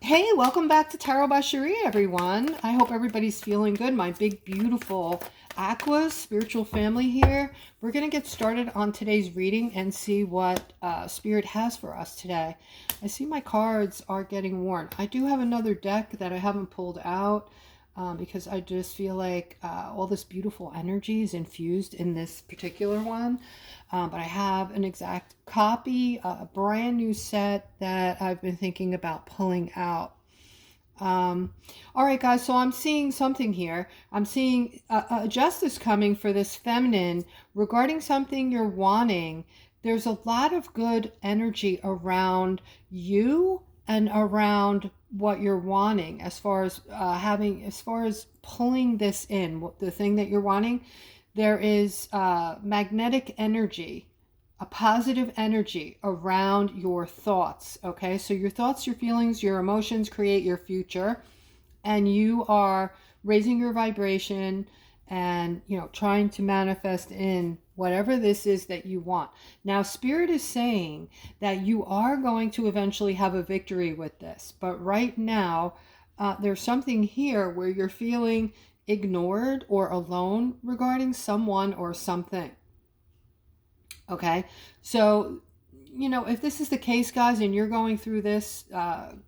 Hey, welcome back to Tarot by Cherie, everyone. I hope everybody's feeling good. My big, beautiful Aquas spiritual family here. We're going to get started on today's reading and see what Spirit has for us today. I see my cards are getting worn. I do have another deck that I haven't pulled out because I just feel like all this beautiful energy is infused in this particular one. But I have an exact copy, a brand new set that I've been thinking about pulling out. All right, guys, so I'm seeing something here. I'm seeing a justice coming for this feminine regarding something you're wanting. There's a lot of good energy around you and around what you're wanting as far as pulling this in, the thing that you're wanting. There is magnetic energy, a positive energy around your thoughts. Okay, so your thoughts, your feelings, your emotions create your future, and you are raising your vibration and trying to manifest in whatever this is that you want. Now Spirit is saying that you are going to eventually have a victory with this, but right now there's something here where you're feeling ignored or alone regarding someone or something. Okay, so if this is the case, guys, and you're going through this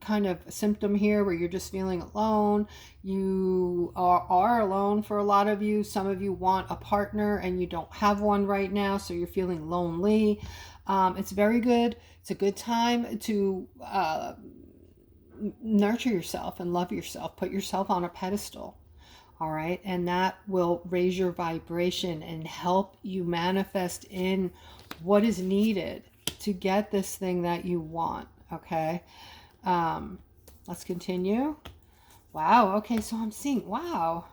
kind of symptom here where you're just feeling alone, you are alone for a lot of you. Some of you want a partner and you don't have one right now, so you're feeling lonely. It's very good. It's a good time to nurture yourself and love yourself. Put yourself on a pedestal. All right, and that will raise your vibration and help you manifest in what is needed to get this thing that you want. Okay, let's continue. Wow, okay, so I'm seeing, wow,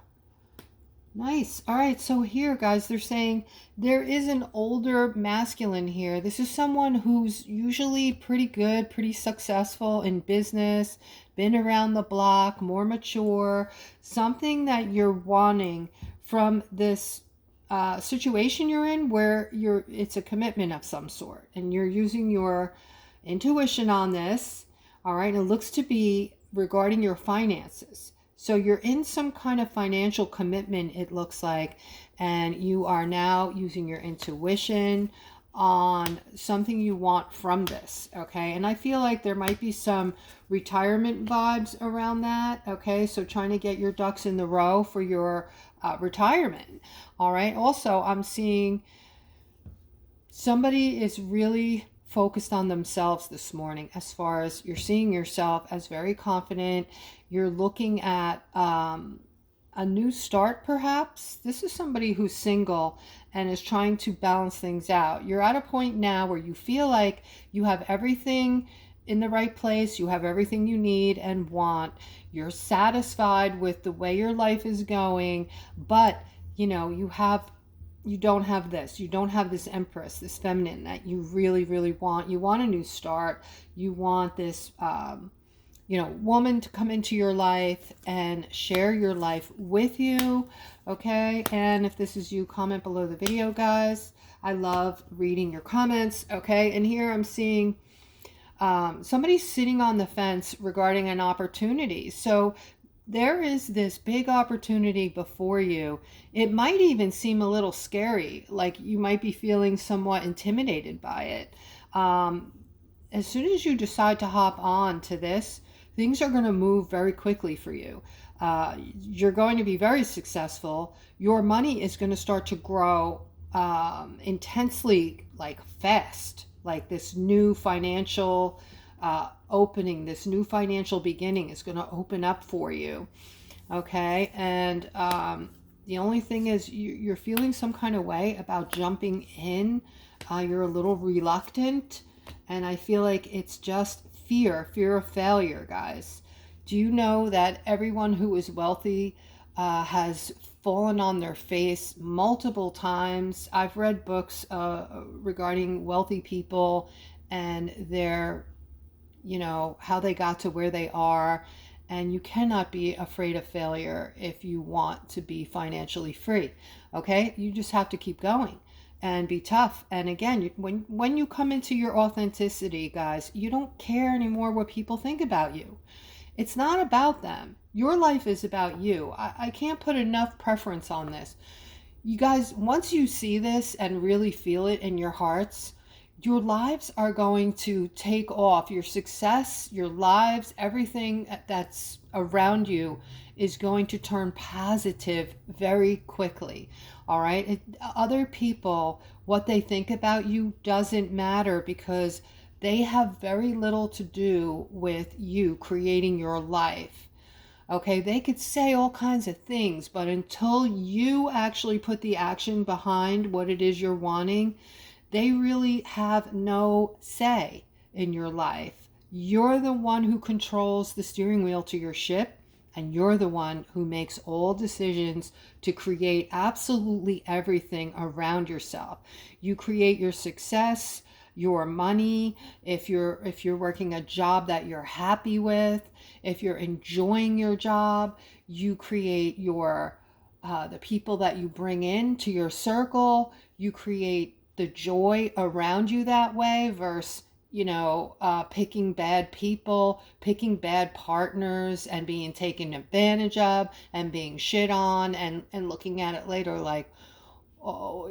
nice. All right, so here, guys, they're saying there is an older masculine here. This is someone who's usually pretty good, pretty successful in business, been around the block, more mature, something that you're wanting from this situation you're in where it's a commitment of some sort, and you're using your intuition on this. All right, it looks to be regarding your finances. So you're in some kind of financial commitment, it looks like, and you are now using your intuition on something you want from this. Okay, and I feel like there might be some retirement vibes around that. Okay, so trying to get your ducks in the row for your retirement. All right, also I'm seeing somebody is really focused on themselves this morning, as far as you're seeing yourself as very confident. You're looking at a new start, perhaps. This is somebody who's single and is trying to balance things out. You're at a point now where you feel like you have everything in the right place. You have everything you need and want. You're satisfied with the way your life is going, but you don't have this. You don't have this Empress, this feminine that you really, really want. You want a new start. You want this, woman to come into your life and share your life with you. Okay. And if this is you, comment below the video, guys. I love reading your comments. Okay. And here I'm seeing somebody sitting on the fence regarding an opportunity. So there is this big opportunity before you. It might even seem a little scary, like you might be feeling somewhat intimidated by it. As soon as you decide to hop on to this, things are going to move very quickly for you. You're going to be very successful. Your money is going to start to grow intensely, like fast, like this new financial opening, this new financial beginning is going to open up for you. Okay, and the only thing is you're feeling some kind of way about jumping in. You're a little reluctant, and I feel like it's just fear of failure, guys. Do you know that everyone who is wealthy has fallen on their face multiple times? I've read books regarding wealthy people and their how they got to where they are, and you cannot be afraid of failure if you want to be financially free. Okay, you just have to keep going and be tough. And again, when you come into your authenticity, guys, you don't care anymore what people think about you. It's not about them. Your life is about you. I can't put enough preference on this. You guys, once you see this and really feel it in your hearts, your lives are going to take off. Your success, your lives, everything that's around you is going to turn positive very quickly. All right? Other people, what they think about you doesn't matter because they have very little to do with you creating your life. Okay, they could say all kinds of things, but until you actually put the action behind what it is you're wanting, they really have no say in your life. You're the one who controls the steering wheel to your ship, and you're the one who makes all decisions to create absolutely everything around yourself. You create your success, your money, if you're working a job that you're happy with, if you're enjoying your job, you create your the people that you bring into your circle, you create the joy around you that way versus picking bad people, picking bad partners, and being taken advantage of and being shit on and looking at it later like, oh,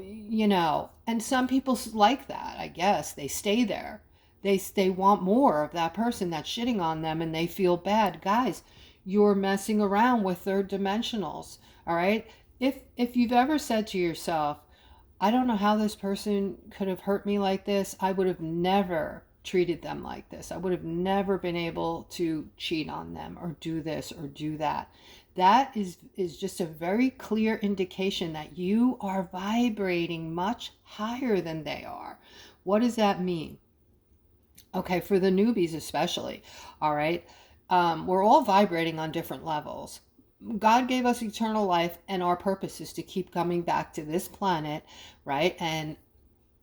and some people like that, I guess. They stay there. They want more of that person that's shitting on them and they feel bad. Guys, you're messing around with third dimensionals, all right? If you've ever said to yourself, I don't know how this person could have hurt me like this, I would have never treated them like this. I would have never been able to cheat on them or do this or do that. That is just a very clear indication that you are vibrating much higher than they are. What does that mean? Okay, for the newbies especially, all right, we're all vibrating on different levels. God gave us eternal life, and our purpose is to keep coming back to this planet, right? And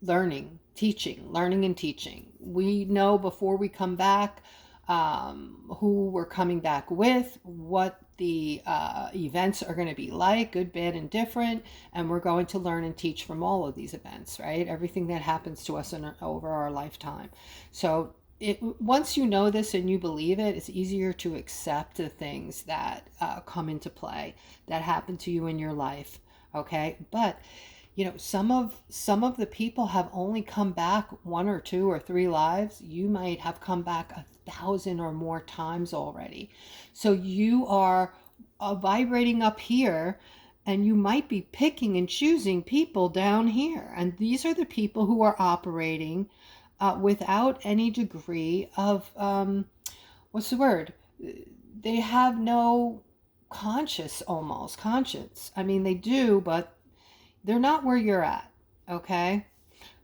learning and teaching. We know before we come back who we're coming back with, what the events are going to be like, good, bad, and different. And we're going to learn and teach from all of these events, right? Everything that happens to us over our lifetime. So once you know this and you believe it, it's easier to accept the things that come into play that happen to you in your life. Okay, but some of the people have only come back 1 or 2 or 3 lives. You might have come back 1,000 or more times already. So you are vibrating up here, and you might be picking and choosing people down here. And these are the people who are operating without any degree of what's the word? They have no conscience. I mean, they do, but they're not where you're at. Okay,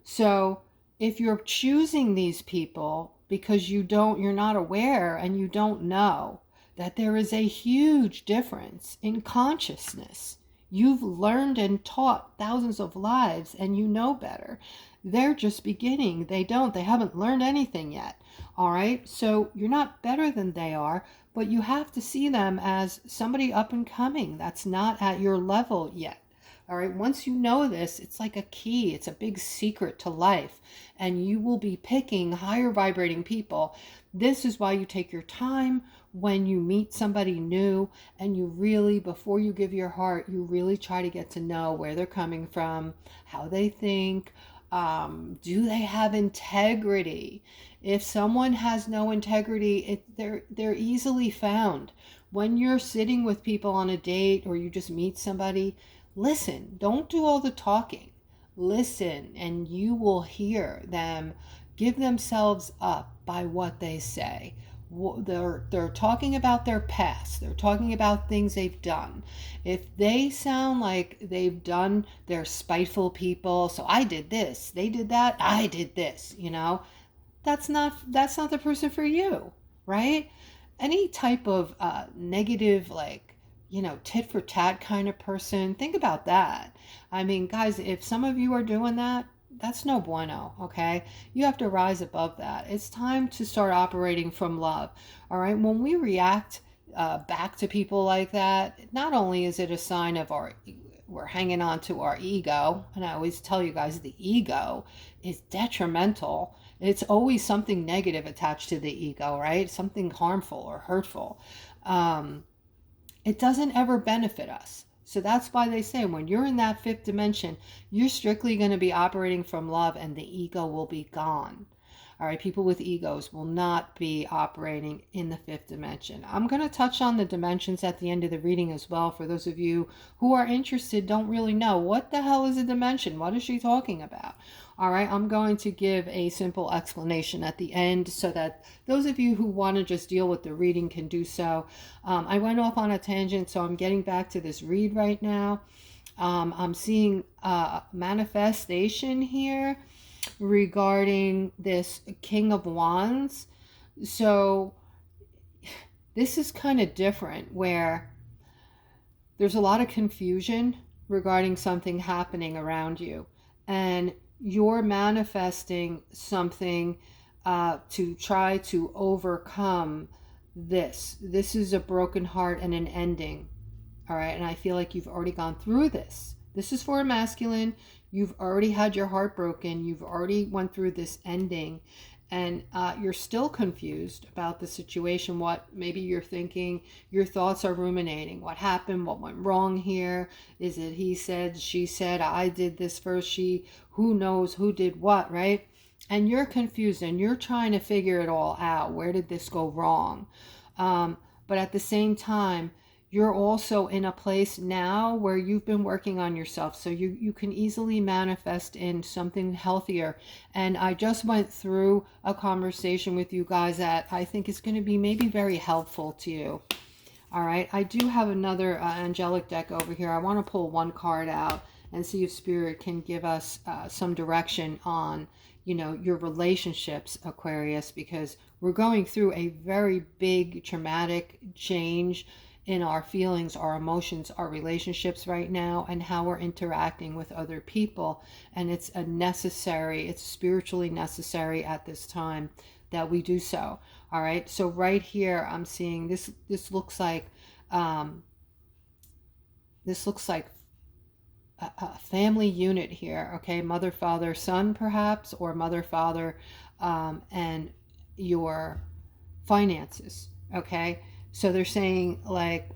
so if you're choosing these people because you're not aware and you don't know that there is a huge difference in consciousness. You've learned and taught thousands of lives and you know better. They're just beginning. They haven't learned anything yet. All right. So you're not better than they are, but you have to see them as somebody up and coming that's not at your level yet. All right. Once you know this, it's like a key. It's a big secret to life. And you will be picking higher vibrating people. This is why you take your time when you meet somebody new, and you really, before you give your heart, you really try to get to know where they're coming from, how they think. Do they have integrity? If someone has no integrity, they're easily found. When you're sitting with people on a date or you just meet somebody, listen. Don't do all the talking. Listen, and you will hear them give themselves up by what they say. They're talking about their past. They're talking about things they've done. If they sound like they're spiteful people. So I did this, they did that, I did this. That's not the person for you, right? Any type of negative, like tit for tat kind of person. Think about that. I mean, guys, if some of you are doing that, that's no bueno, okay? You have to rise above that. It's time to start operating from love, all right? When we react back to people like that, not only is it a sign of we're hanging on to our ego, and I always tell you guys the ego is detrimental. It's always something negative attached to the ego, right? Something harmful or hurtful. Um, it doesn't ever benefit us. So that's why they say when you're in that fifth dimension, you're strictly going to be operating from love and the ego will be gone. All right, people with egos will not be operating in the fifth dimension. I'm going to touch on the dimensions at the end of the reading as well. For those of you who are interested, don't really know what the hell is a dimension? What is she talking about? All right, I'm going to give a simple explanation at the end so that those of you who want to just deal with the reading can do so. I went off on a tangent, so I'm getting back to this read right now. I'm seeing manifestation here regarding this King of Wands. So this is kind of different where there's a lot of confusion regarding something happening around you, and you're manifesting something to try to overcome this. This is a broken heart and an ending. All right. And I feel like you've already gone through this. This is for a masculine. You've already had your heart broken. You've already went through this ending. And you're still confused about the situation. What maybe you're thinking, your thoughts are ruminating. What happened? What went wrong here? Is it he said, she said, I did this first, she, who knows who did what, right? And you're confused and you're trying to figure it all out. Where did this go wrong? But at the same time, you're also in a place now where you've been working on yourself, so you can easily manifest in something healthier. And I just went through a conversation with you guys that I think is going to be maybe very helpful to you. All right, I do have another angelic deck over here. I want to pull one card out and see if Spirit can give us some direction on, you know, your relationships, Aquarius, because we're going through a very big traumatic change in our feelings, our emotions, our relationships right now, and how we're interacting with other people. And it's it's spiritually necessary at this time that we do so. All right. So right here, I'm seeing this. This looks like a family unit here. Okay, mother, father, son, perhaps, or mother, father, and your finances. Okay. So they're saying like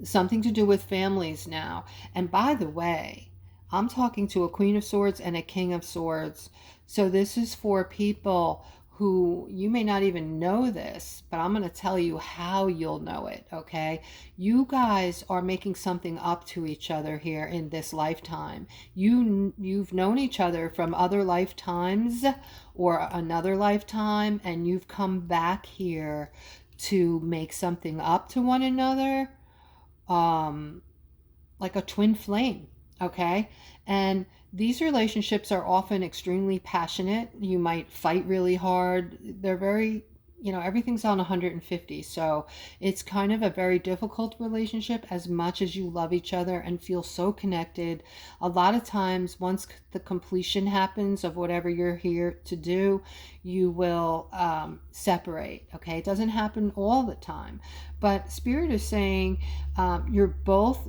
something to do with families now. And by the way, I'm talking to a Queen of Swords and a King of Swords. So this is for people who you may not even know this, but I'm going to tell you how you'll know it, okay? You guys are making something up to each other here in this lifetime. You've known each other from other lifetimes or another lifetime, and you've come back here to make something up to one another, like a twin flame, okay? And these relationships are often extremely passionate. You might fight really hard. They're very, you know, everything's on 150. So it's kind of a very difficult relationship as much as you love each other and feel so connected. A lot of times, once the completion happens of whatever you're here to do, you will separate, okay? It doesn't happen all the time. But Spirit is saying you're both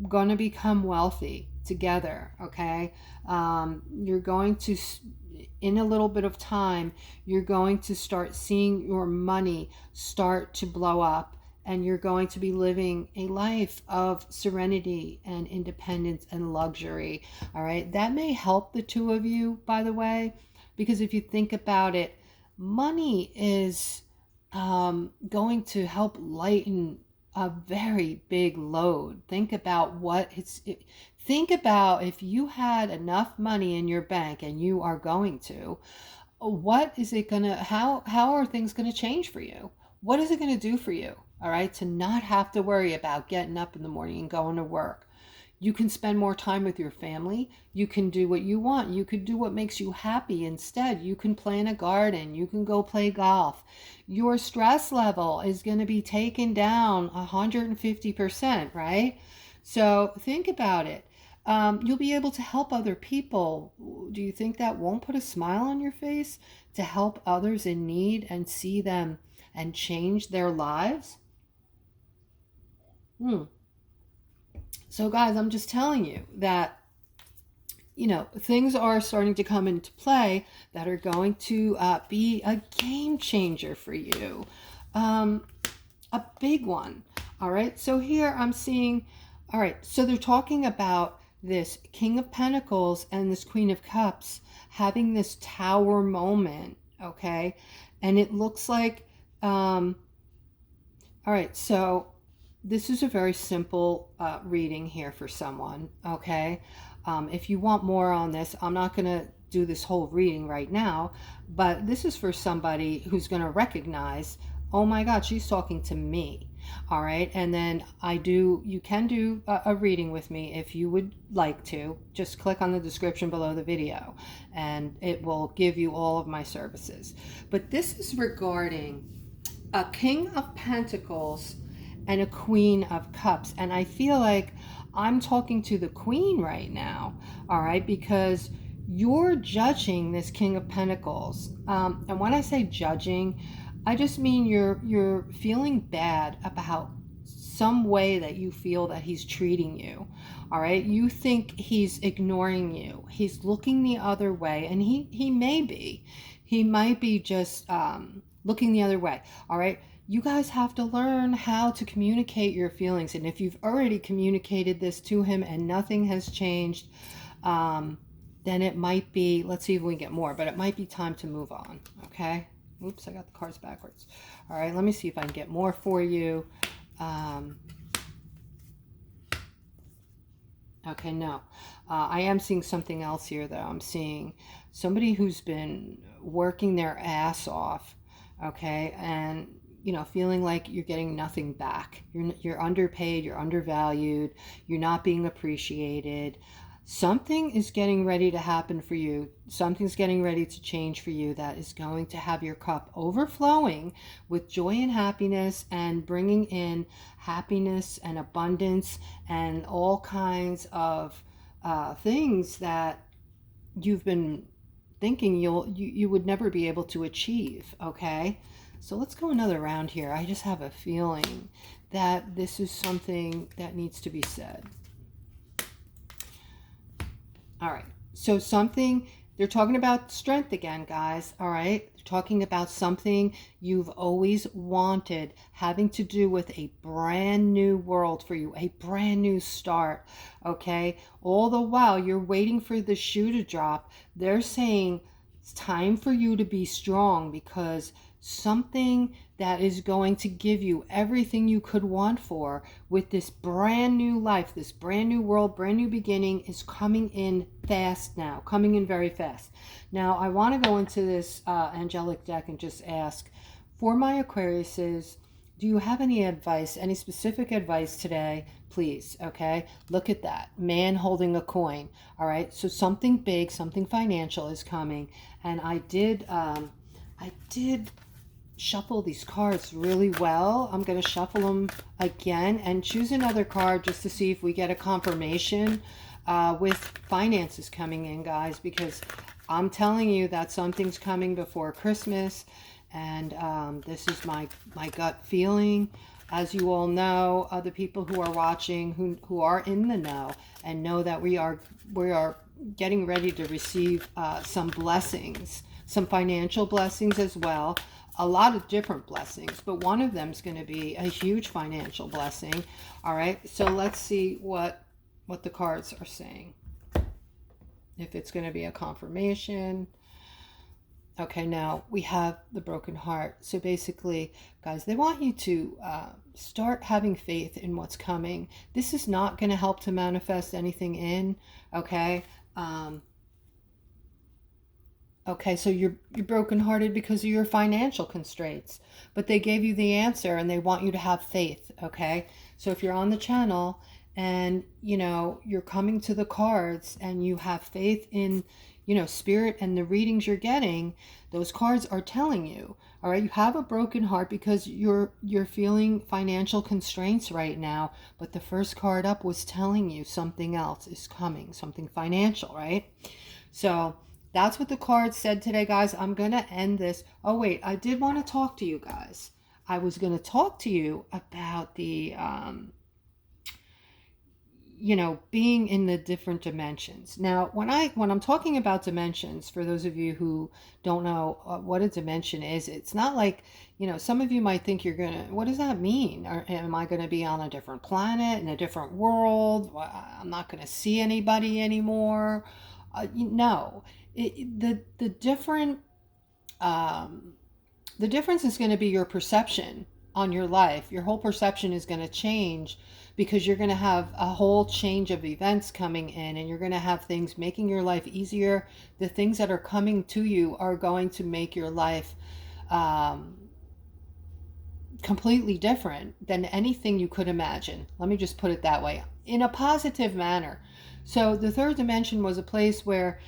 going to become wealthy together, okay? You're going to, in a little bit of time, you're going to start seeing your money start to blow up, and you're going to be living a life of serenity and independence and luxury. All right, that may help the two of you, by the way, because if you think about it, money is going to help lighten a very big load. Think about think about if you had enough money in your bank, and you are going to, what is it gonna, how are things gonna change for you? What is it gonna do for you? All right, to not have to worry about getting up in the morning and going to work. You can spend more time with your family. You can do what you want. You could do what makes you happy instead. You can plant a garden. You can go play golf. Your stress level is going to be taken down 150%, right? So think about it. You'll be able to help other people. Do you think that won't put a smile on your face to help others in need and see them and change their lives? So guys, I'm just telling you that, things are starting to come into play that are going to be a game changer for you. A big one. All right. So here I'm seeing, all right. So they're talking about this King of Pentacles and this Queen of Cups having this tower moment. Okay. And it looks like, all right. So this is a very simple reading here for someone. Okay. If you want more on this, I'm not going to do this whole reading right now, but this is for somebody who's going to recognize, oh my God, she's talking to me. All right. And then you can do a reading with me if you would like to. Just click on the description below the video and it will give you all of my services. But this is regarding a King of Pentacles and a Queen of Cups. And I feel like I'm talking to the Queen right now. All right. Because you're judging this King of Pentacles. And when I say judging, I just mean you're feeling bad about some way that you feel that he's treating you. All right. You think he's ignoring you. He's looking the other way, and he might be just looking the other way. All right. You guys have to learn how to communicate your feelings. And if you've already communicated this to him and nothing has changed, then it might be, let's see if we can get more, but it might be time to move on. Okay. Oops, I got the cards backwards. All right, let me see if I can get more for you. Okay, no. I am seeing something else here, though. I'm seeing somebody who's been working their ass off, okay, and, feeling like you're getting nothing back. You're underpaid, you're undervalued, you're not being appreciated. Something is getting ready to happen for you. Something's getting ready to change for you that is going to have your cup overflowing with joy and happiness, and bringing in happiness and abundance and all kinds of things that you've been thinking you would never be able to achieve. Okay, so let's go another round here. I just have a feeling that this is something that needs to be said. All right, so they're talking about strength again, guys. All right, they're talking about something you've always wanted, having to do with a brand new world for you, a brand new start. Okay, all the while you're waiting for the shoe to drop. They're saying it's time for you to be strong, because something that is going to give you everything you could want for with this brand new life, this brand new world, brand new beginning is coming in fast now, coming in very fast. Now, I want to go into this angelic deck and just ask, for my Aquariuses, do you have any advice, any specific advice today? Please, okay? Look at that. Man holding a coin. All right, so something big, something financial is coming. And I did shuffle these cards really well. I'm going to shuffle them again and choose another card just to see if we get a confirmation with finances coming in, guys, because I'm telling you that something's coming before Christmas, and this is my gut feeling. As you all know, other people who are watching, who are in the know and know that we are getting ready to receive some blessings, some financial blessings as well. A lot of different blessings, but one of them is going to be a huge financial blessing. All right, so let's see what the cards are saying. If it's going to be a confirmation. Okay, now we have the broken heart. So basically, guys, they want you to start having faith in what's coming. This is not going to help to manifest anything in, okay? Okay, so you're brokenhearted because of your financial constraints, but they gave you the answer and they want you to have faith, okay? So if you're on the channel and, you're coming to the cards and you have faith in, spirit and the readings you're getting, those cards are telling you, all right, you have a broken heart because you're feeling financial constraints right now, but the first card up was telling you something else is coming, something financial, right? So that's what the card said today, guys. I'm going to end this. Oh, wait, I did want to talk to you guys. I was going to talk to you about the, being in the different dimensions. Now, when I'm talking about dimensions, for those of you who don't know what a dimension is, it's not like, some of you might think what does that mean? Or am I going to be on a different planet, in a different world? I'm not going to see anybody anymore. No, the different the difference is going to be your perception on your life. Your whole perception is going to change because you're going to have a whole change of events coming in, and you're going to have things making your life easier. The things that are coming to you are going to make your life um, completely different than anything you could imagine. Let me just put it that way, in a positive manner. So the third dimension was a place where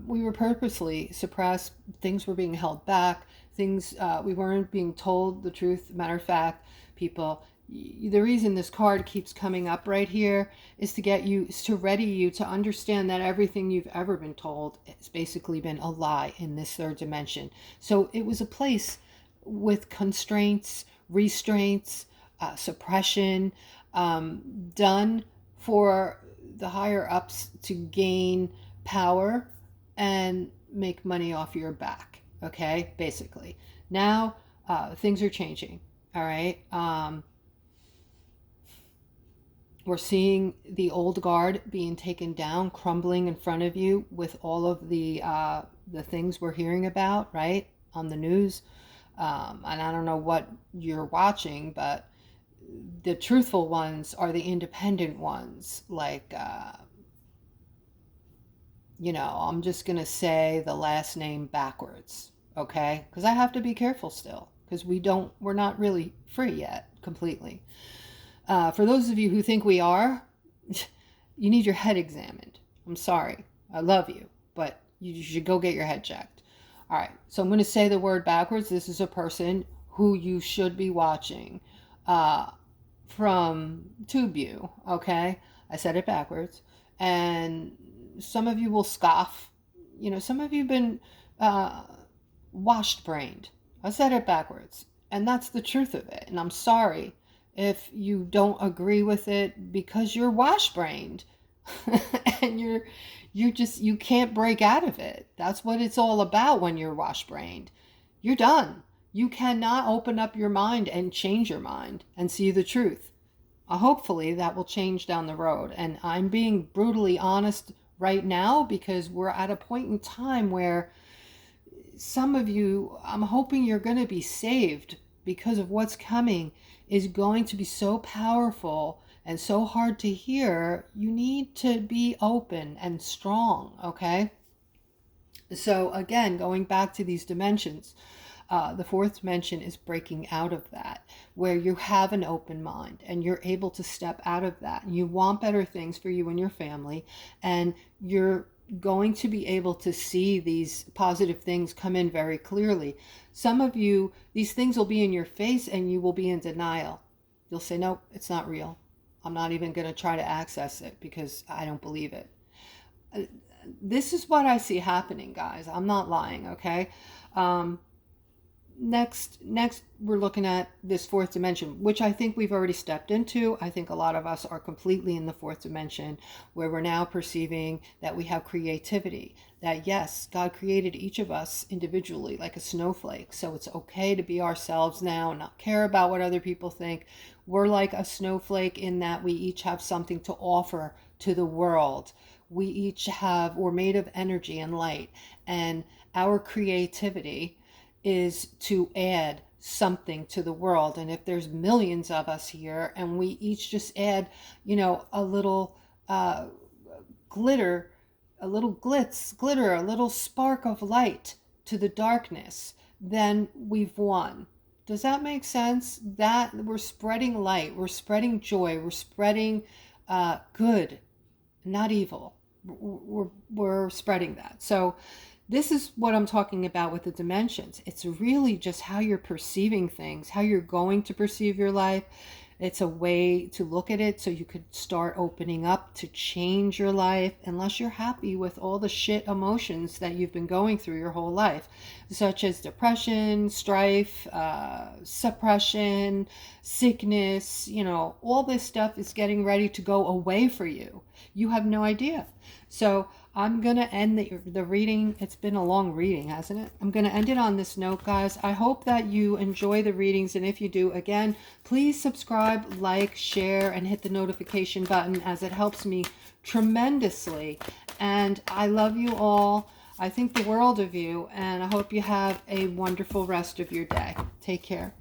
we were purposely suppressed. Things were being held back. Things we weren't being told the truth. Matter of fact, people, the reason this card keeps coming up right here is to ready you to understand that everything you've ever been told has basically been a lie in this third dimension. So it was a place with constraints, restraints, suppression, done for the higher ups to gain power and make money off your back. Okay, basically. Now things are changing. All right. We're seeing the old guard being taken down, crumbling in front of you with all of the things we're hearing about, right, on the news. And I don't know what you're watching, but the truthful ones are the independent ones. Like, I'm just going to say the last name backwards, okay? Because I have to be careful still, because we're not really free yet completely. For those of you who think we are, you need your head examined. I'm sorry. I love you, but you should go get your head checked. All right, so I'm going to say the word backwards. This is a person who you should be watching from TubeView, okay? I said it backwards. And some of you will scoff. Some of you have been washed-brained. I said it backwards. And that's the truth of it. And I'm sorry if you don't agree with it, because you're wash-brained. And you can't break out of it. That's what it's all about when you're wash-brained. You're done. You cannot open up your mind and change your mind and see the truth. Hopefully that will change down the road. And I'm being brutally honest right now because we're at a point in time where some of you, I'm hoping you're going to be saved, because of what's coming is going to be so powerful and so hard to hear. You need to be open and strong, okay? So again, going back to these dimensions, the fourth dimension is breaking out of that, where you have an open mind and you're able to step out of that. And you want better things for you and your family, and you're going to be able to see these positive things come in very clearly. Some of you, these things will be in your face and you will be in denial. You'll say, nope, it's not real. I'm not even going to try to access it because I don't believe it. This is what I see happening, guys. I'm not lying, okay? Next, we're looking at this fourth dimension, which I think we've already stepped into. I think a lot of us are completely in the fourth dimension, where we're now perceiving that we have creativity, that yes, God created each of us individually like a snowflake. So it's okay to be ourselves now and not care about what other people think. We're like a snowflake in that we each have something to offer to the world. We're made of energy and light, and our creativity is to add something to the world. And if there's millions of us here and we each just add, a little glitter, a little glitter, a little spark of light to the darkness, then we've won. Does that make sense? That we're spreading light, we're spreading joy, we're spreading good, not evil. We're spreading that. So this is what I'm talking about with the dimensions. It's really just how you're perceiving things, how you're going to perceive your life. It's a way to look at it so you could start opening up to change your life, unless you're happy with all the shit emotions that you've been going through your whole life, such as depression, strife, suppression, sickness. You know, all this stuff is getting ready to go away for you. You have no idea. So I'm going to end the reading. It's been a long reading, hasn't it? I'm going to end it on this note, guys. I hope that you enjoy the readings. And if you do, again, please subscribe, like, share, and hit the notification button, as it helps me tremendously. And I love you all. I think the world of you. And I hope you have a wonderful rest of your day. Take care.